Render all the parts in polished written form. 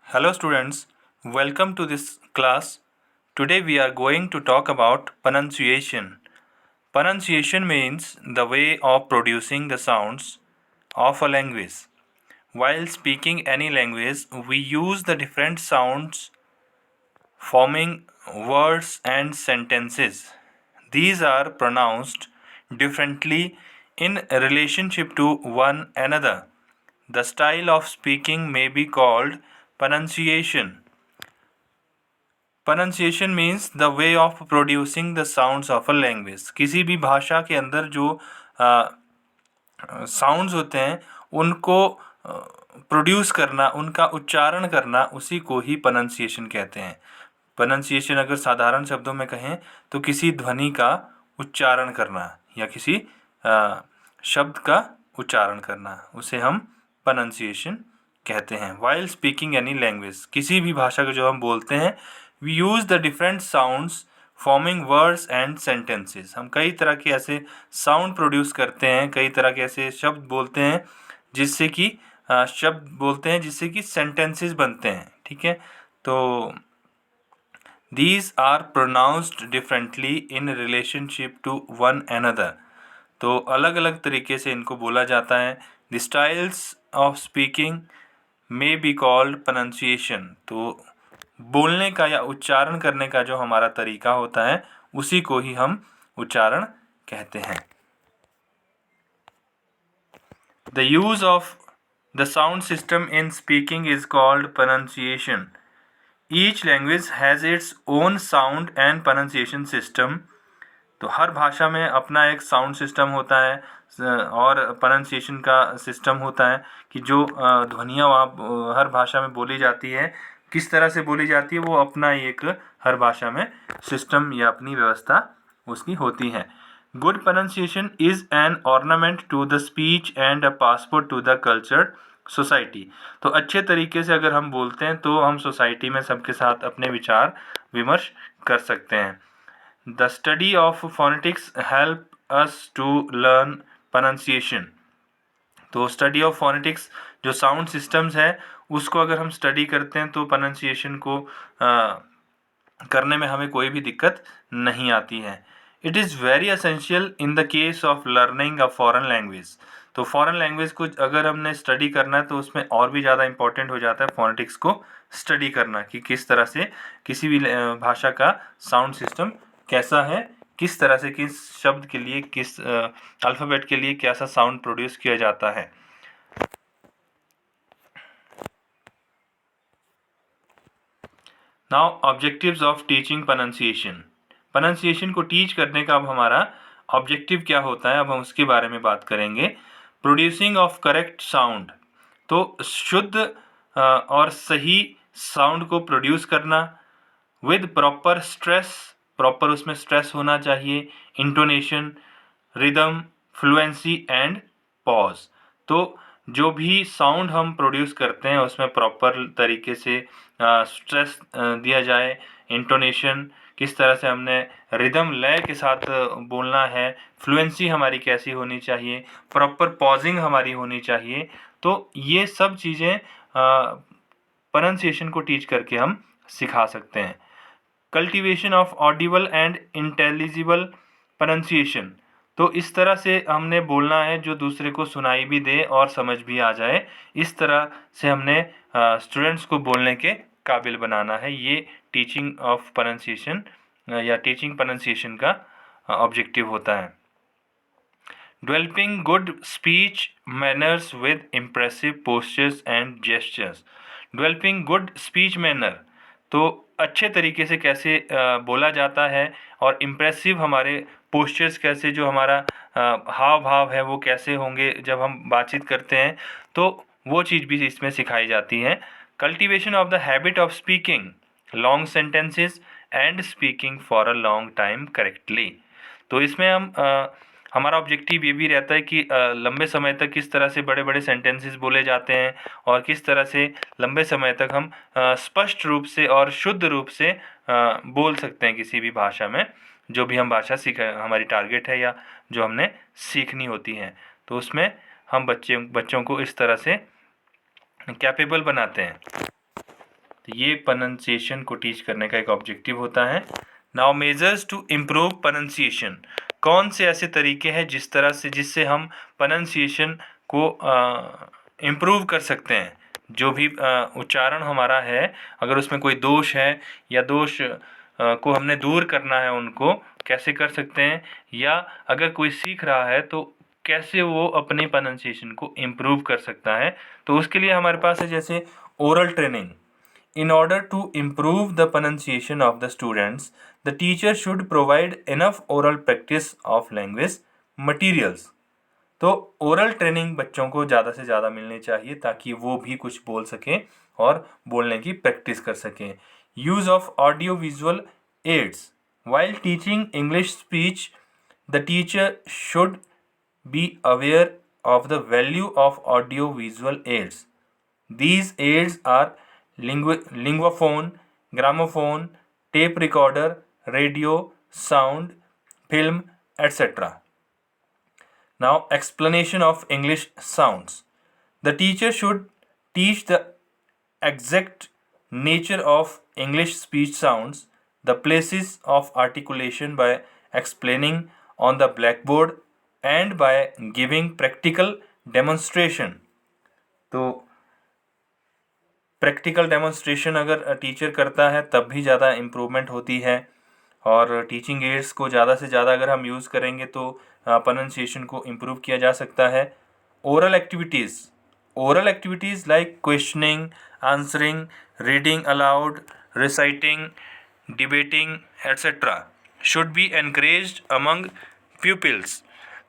Hello students, welcome to this class. Today we are going to talk about pronunciation. Pronunciation means the way of producing the sounds of a language. While speaking any language, we use the different sounds forming words and sentences. These are pronounced differently in relationship to one another. The style of speaking may be called pronunciation. Pronunciation means the way of producing the sounds of a language. किसी भी भाषा के अंदर जो sounds होते हैं उनको produce करना, उनका उच्चारण करना, उसी को ही प्रोनंसिएशन कहते हैं. प्रोनंसिएशन अगर साधारण शब्दों में कहें तो किसी ध्वनि का उच्चारण करना या किसी शब्द का उच्चारण करना, उसे हम प्रोनंसिएशन कहते हैं. वाइल स्पीकिंग एनी लैंग्वेज, किसी भी भाषा को जो हम बोलते हैं, we use the different sounds forming words and sentences. हम कई तरह के ऐसे साउंड प्रोड्यूस करते हैं, कई तरह के ऐसे शब्द बोलते हैं जिससे कि सेंटेंसेस बनते हैं. ठीक है, तो these are pronounced differently in relationship to one another. तो अलग अलग तरीके से इनको बोला जाता है. The styles of speaking may be called pronunciation. तो बोलने का या उच्चारण करने का जो हमारा तरीका होता है उसी को ही हम उच्चारण कहते हैं. The use of the sound system in speaking is called pronunciation. Each language has its own sound and pronunciation system. तो हर भाषा में अपना एक साउंड सिस्टम होता है और प्रोनंसिएशन का सिस्टम होता है कि जो ध्वनियाँ वहाँ हर भाषा में बोली जाती है, किस तरह से बोली जाती है, वो अपना एक हर भाषा में सिस्टम या अपनी व्यवस्था उसकी होती है. Good pronunciation is an ornament to the speech and a passport to the culture society. तो अच्छे तरीके से अगर हम बोलते हैं तो हम सोसाइटी में सबके साथ अपने विचार विमर्श कर सकते हैं. The study of phonetics help us to learn pronunciation. तो स्टडी ऑफ फोनेटिक्स जो साउंड सिस्टम्स है उसको अगर हम स्टडी करते हैं तो प्रोनंसिएशन को करने में हमें कोई भी दिक्कत नहीं आती है. It is very essential in the case of learning a foreign language. तो फॉरेन लैंग्वेज को अगर हमने स्टडी करना है तो उसमें और भी ज़्यादा इंपॉर्टेंट हो जाता है फोनेटिक्स को स्टडी करना, कि किस तरह से किसी भी भाषा का साउंड सिस्टम कैसा है, किस तरह से किस शब्द के लिए, किस अल्फ़ाबेट के लिए कैसा साउंड प्रोड्यूस किया जाता है. Now objectives of teaching pronunciation. Pronunciation को टीच करने का अब हमारा ऑब्जेक्टिव क्या होता है, अब हम उसके बारे में बात करेंगे. Producing of correct sound. तो शुद्ध और सही साउंड को प्रोड्यूस करना विद प्रॉपर स्ट्रेस. प्रॉपर उसमें स्ट्रेस होना चाहिए, intonation, rhythm, fluency and pause. तो जो भी साउंड हम प्रोड्यूस करते हैं उसमें प्रॉपर तरीके से स्ट्रेस दिया जाए, इंटोनेशन किस तरह से हमने रिदम लय के साथ बोलना है, फ्लुएंसी हमारी कैसी होनी चाहिए, प्रॉपर पॉजिंग हमारी होनी चाहिए. तो ये सब चीज़ें प्रोनंसिएशन को टीच करके हम सिखा सकते हैं. Cultivation of Audible and intelligible pronunciation. तो इस तरह से हमने बोलना है जो दूसरे को सुनाई भी दे और समझ भी आ जाए. इस तरह से हमने स्टूडेंट्स को बोलने के काबिल बनाना है. ये टीचिंग ऑफ प्रोनंसिएशन या टीचिंग प्रोनंसिएशन का ऑब्जेक्टिव होता है. Developing good speech manners with impressive postures and gestures. Developing good speech manner. तो अच्छे तरीके से कैसे बोला जाता है और इम्प्रेसिव हमारे पोस्चर्स कैसे, जो हमारा हाव भाव है वो कैसे होंगे जब हम बातचीत करते हैं, तो वो चीज़ भी इसमें सिखाई जाती है. Cultivation of the habit of speaking long sentences and speaking for a long time correctly. तो इसमें हम हमारा ऑब्जेक्टिव ये भी रहता है कि लंबे समय तक किस तरह से बड़े बड़े सेंटेंसेस बोले जाते हैं और किस तरह से लंबे समय तक हम स्पष्ट रूप से और शुद्ध रूप से बोल सकते हैं किसी भी भाषा में, जो भी हम भाषा हमारी टारगेट है या जो हमने सीखनी होती है. तो उसमें हम बच्चों को इस तरह से कैपेबल बनाते हैं. तो ये प्रोनंसिएशन को टीच करने का एक ऑब्जेक्टिव होता है। Now measures to improve pronunciation, कौन से ऐसे तरीके हैं जिससे हम प्रोनंसिएशन को इम्प्रूव कर सकते हैं। जो भी उच्चारण हमारा है, अगर उसमें कोई दोष है या दोष को हमने दूर करना है, उनको कैसे कर सकते हैं, या अगर कोई सीख रहा है तो कैसे वो अपने प्रोनंसिएशन को इम्प्रूव कर सकता है। तो उसके लिए हमारे पास है जैसे oral training. In order to improve the pronunciation of the students, the teacher should provide enough oral practice of language materials. तो ओरल ट्रेनिंग बच्चों को ज़्यादा से ज़्यादा मिलनी चाहिए ताकि वो भी कुछ बोल सकें और बोलने की प्रैक्टिस कर सकें। Use of audio visual aids while teaching English speech, the teacher should be aware of the value of audio visual aids. These aids are linguaphone, gramophone, tape recorder, radio, sound, film, etc. Now, explanation of English sounds. The teacher should teach the exact nature of English speech sounds, the places of articulation by explaining on the blackboard and by giving practical demonstration. तो practical demonstration अगर teacher करता है तब भी ज़्यादा improvement होती है, और टीचिंग एड्स को ज़्यादा से ज़्यादा अगर हम यूज़ करेंगे तो प्रोनंसिएशन को इम्प्रूव किया जा सकता है। Oral activities like questioning, answering, reading allowed, reciting, debating etcetera should be encouraged among pupils.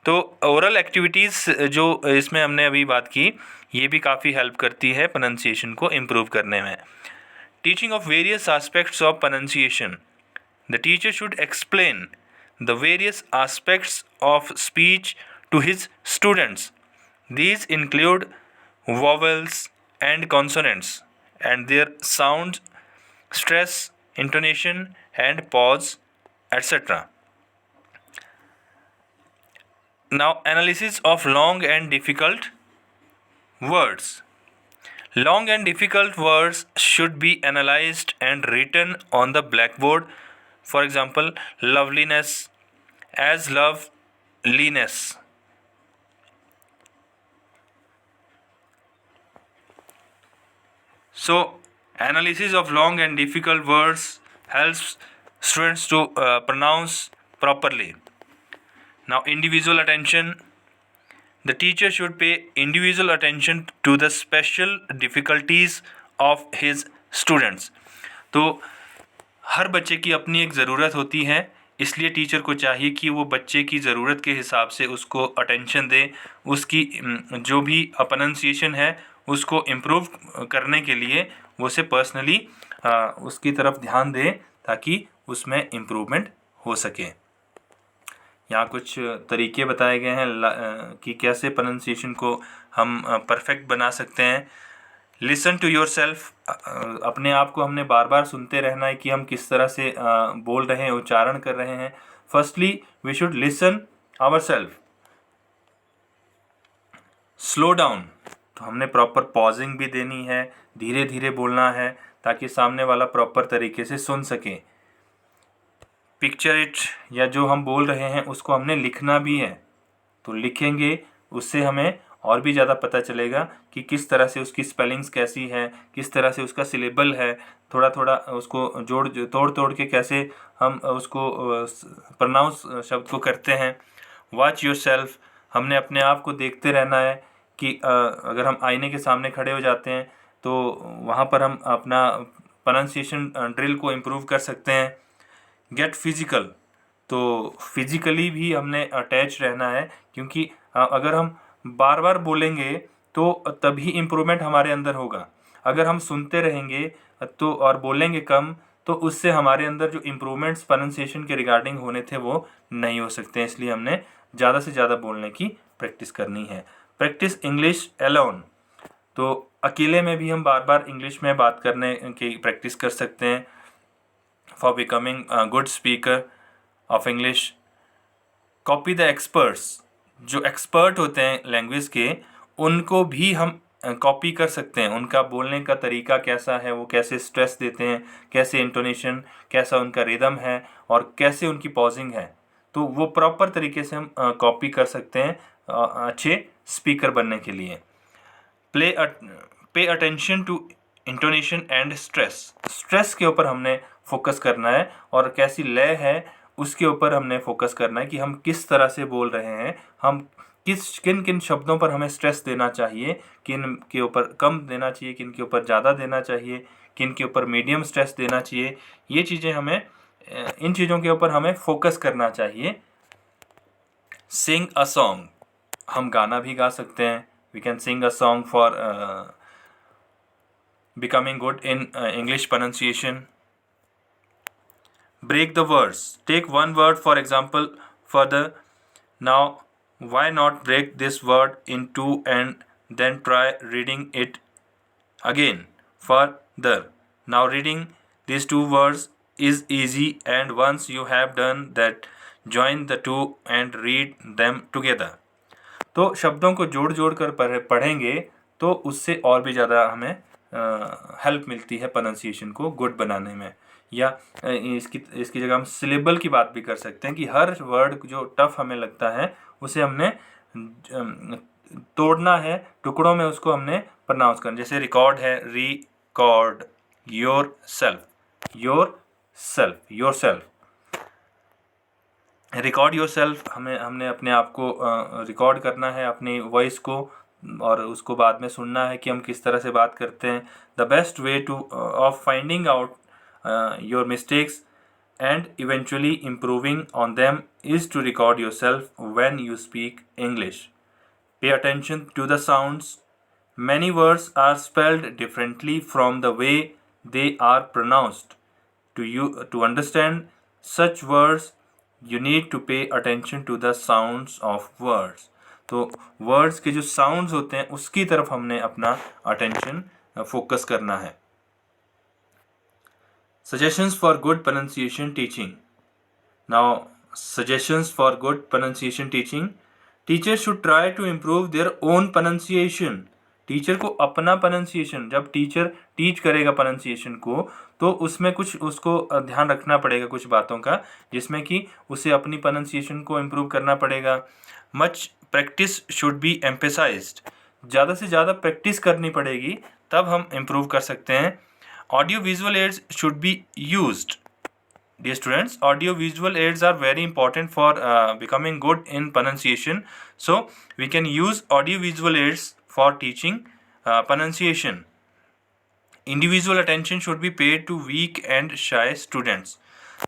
तो ओरल एक्टिविटीज़ जो इसमें हमने अभी बात की, ये भी काफ़ी हेल्प करती है प्रोनंसिएशन को इम्प्रूव करने में। Teaching of various aspects of pronunciation, the teacher should explain the various aspects of speech to his students. These include vowels and consonants and their sound, stress, intonation and pause, etc. Now, analysis of long and difficult words. Long and difficult words should be analyzed and written on the blackboard. For example, loveliness as loveliness. So, analysis of long and difficult words helps students to pronounce properly. Now, individual attention. The teacher should pay individual attention to the special difficulties of his students. तो हर बच्चे की अपनी एक ज़रूरत होती है, इसलिए teacher को चाहिए कि वो बच्चे की ज़रूरत के हिसाब से उसको अटेंशन दे, उसकी जो भी प्रोनंसिएशन है उसको इम्प्रूव करने के लिए वो उसे पर्सनली उसकी तरफ ध्यान दे ताकि उसमें इम्प्रूवमेंट हो सके। यहाँ कुछ तरीके बताए गए हैं कि कैसे प्रोनंसिएशन को हम परफेक्ट बना सकते हैं। लिसन टू योर सेल्फ, अपने आप को हमने बार बार सुनते रहना है कि हम किस तरह से बोल रहे हैं, उच्चारण कर रहे हैं। Firstly we should listen ourself. Slow down, तो हमने प्रॉपर पॉजिंग भी देनी है, धीरे धीरे बोलना है ताकि सामने वाला प्रॉपर तरीके से सुन सके। पिक्चर इट, या जो हम बोल रहे हैं उसको हमने लिखना भी है, तो लिखेंगे उससे हमें और भी ज़्यादा पता चलेगा कि किस तरह से उसकी स्पेलिंग्स कैसी है, किस तरह से उसका सिलेबल है, थोड़ा थोड़ा उसको तोड़ के कैसे हम उसको प्रोनाउंस शब्द को करते हैं। वॉच योर सेल्फ, हमने अपने आप को देखते रहना है कि अगर हम आईने के सामने खड़े हो जाते हैं तो वहाँ पर हम अपना प्रोनंसिएशन ड्रिल को इम्प्रूव कर सकते हैं। गेट फिजिकल, तो फिजिकली भी हमने अटैच रहना है, क्योंकि अगर हम बार बार बोलेंगे तो तभी इम्प्रूवमेंट हमारे अंदर होगा। अगर हम सुनते रहेंगे तो और बोलेंगे कम, तो उससे हमारे अंदर जो इम्प्रूवमेंट्स प्रोनंसिएशन के रिगार्डिंग होने थे वो नहीं हो सकते हैं। इसलिए हमने ज़्यादा से ज़्यादा बोलने की प्रैक्टिस करनी है। प्रैक्टिस इंग्लिश एलोन, तो अकेले में भी हम बार बार इंग्लिश में बात करने की प्रैक्टिस कर सकते हैं for becoming good speaker of English. Copy the experts, जो एक्सपर्ट होते हैं लैंग्वेज के, उनको भी हम कॉपी कर सकते हैं, उनका बोलने का तरीका कैसा है, वो कैसे स्ट्रेस देते हैं, कैसे इंटोनेशन, कैसा उनका रिदम है और कैसे उनकी पॉजिंग है, तो वो प्रॉपर तरीके से हम कॉपी कर सकते हैं अच्छे स्पीकर बनने के लिए। Pay attention to intonation and stress के ऊपर हमने फोकस करना है और कैसी लय है उसके ऊपर हमने फोकस करना है कि हम किस तरह से बोल रहे हैं, हम किन किन शब्दों पर हमें स्ट्रेस देना चाहिए, किन के ऊपर कम देना चाहिए, किन के ऊपर ज़्यादा देना चाहिए, किन के ऊपर मीडियम स्ट्रेस देना चाहिए। ये चीज़ें हमें इन चीज़ों के ऊपर हमें फोकस करना चाहिए। सिंग अ सॉन्ग, हम गाना भी गा सकते हैं। We can sing a song for becoming good in English pronunciation. Break the words. Take one word for example further. Now, why not break this word in two and then try reading it again further. Now, reading these two words is easy, and once you have done that, join the two and read them together. तो शब्दों को जोड़ जोड़ कर पढ़ेंगे तो उससे और भी ज़्यादा हमें हेल्प मिलती है प्रोनाउंसिएशन को गुड बनाने में। या इसकी जगह हम सिलेबल की बात भी कर सकते हैं कि हर वर्ड जो टफ हमें लगता है उसे हमने तोड़ना है, टुकड़ों में उसको हमने प्रोनाउंस करना। जैसे रिकॉर्ड है, record, your self, record your self, हमने अपने आप को रिकॉर्ड करना है, अपनी वॉइस को, और उसको बाद में सुनना है कि हम किस तरह से बात करते हैं। The best way to of finding out your mistakes and eventually improving on them is to record yourself when you speak English. Pay attention to the sounds. Many words are spelled differently from the way they are pronounced. To understand such words, you need to pay attention to the sounds of words. तो words के जो sounds होते हैं उसकी तरफ हमने अपना attention focus करना है. Suggestions for good pronunciation teaching. Now, suggestions for good pronunciation teaching. Teachers should try to improve their own pronunciation. Teacher को अपना प्रोनाउंसिएशन, जब टीचर टीच करेगा प्रोनाउंसिएशन को तो उसमें कुछ उसको ध्यान रखना पड़ेगा कुछ बातों का, जिसमें कि उसे अपनी प्रोनाउंसिएशन को इम्प्रूव करना पड़ेगा. Much practice should be emphasised. ज़्यादा से ज़्यादा प्रैक्टिस करनी पड़ेगी तब हम इम्प्रूव कर सकते हैं. Audio visual aids should be used. Dear students, audio visual aids are very important for becoming good in pronunciation. So we can use audio visual aids for teaching pronunciation. Individual attention should be paid to weak and shy students.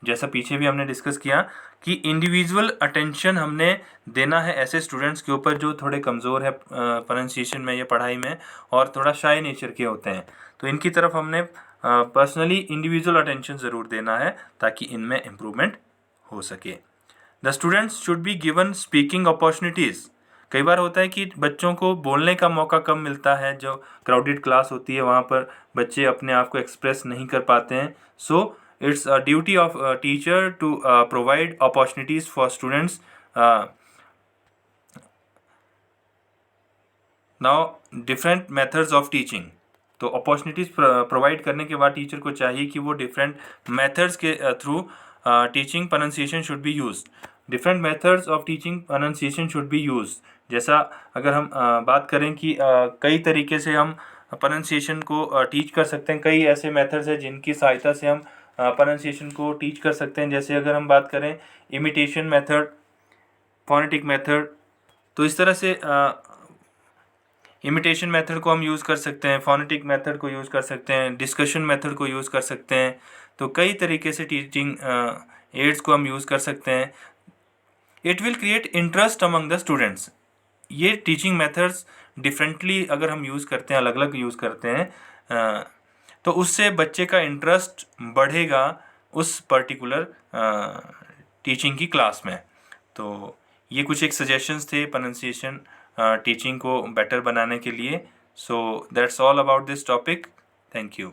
जैसा पीछे भी हमने discuss किया कि individual attention हमने देना है ऐसे स्टूडेंट्स के ऊपर जो थोड़े कमज़ोर है प्रोनाउंसिएशन में या पढ़ाई में और थोड़ा शाय नेचर के होते हैं. तो इनकी तरफ हमने पर्सनली इंडिविजुअल अटेंशन ज़रूर देना है ताकि इनमें इम्प्रूवमेंट हो सके. The students should be given speaking opportunities. कई बार होता है कि बच्चों को बोलने का मौका कम मिलता है, जो क्राउडेड क्लास होती है वहाँ पर बच्चे अपने आप को एक्सप्रेस नहीं कर पाते हैं. सो it's a duty of a teacher to provide opportunities for students. Now different methods of teaching. तो अपॉर्चुनिटीज़ प्रोवाइड करने के बाद टीचर को चाहिए कि वो डिफरेंट मेथड्स के through teaching pronunciation should be used. Different methods of teaching pronunciation should be used. जैसा अगर हम बात करें कि कई तरीके से हम प्रोनाउंसिएशन को टीच कर सकते हैं. कई ऐसे मेथड्स हैं जिनकी सहायता से हम प्रोनाउंसिएशन को टीच कर सकते हैं. जैसे अगर हम बात करें इमिटेशन मेथड, फोनेटिक मेथड, तो इस तरह से इमिटेशन मेथड को हम यूज़ कर सकते हैं, फोनेटिक मेथड को यूज़ कर सकते हैं, डिस्कशन मेथड को यूज़ कर सकते हैं. तो कई तरीके से टीचिंग एड्स को हम यूज़ कर सकते हैं. It will create interest among the students. ये टीचिंग मेथड्स डिफरेंटली अगर हम यूज़ करते हैं, अलग अलग यूज़ करते हैं, तो उससे बच्चे का इंटरेस्ट बढ़ेगा उस पर्टिकुलर टीचिंग की क्लास में. तो ये कुछ एक सजेशंस थे प्रोनाउंसिएशन टीचिंग को बेटर बनाने के लिए. So that's all about this topic. Thank you.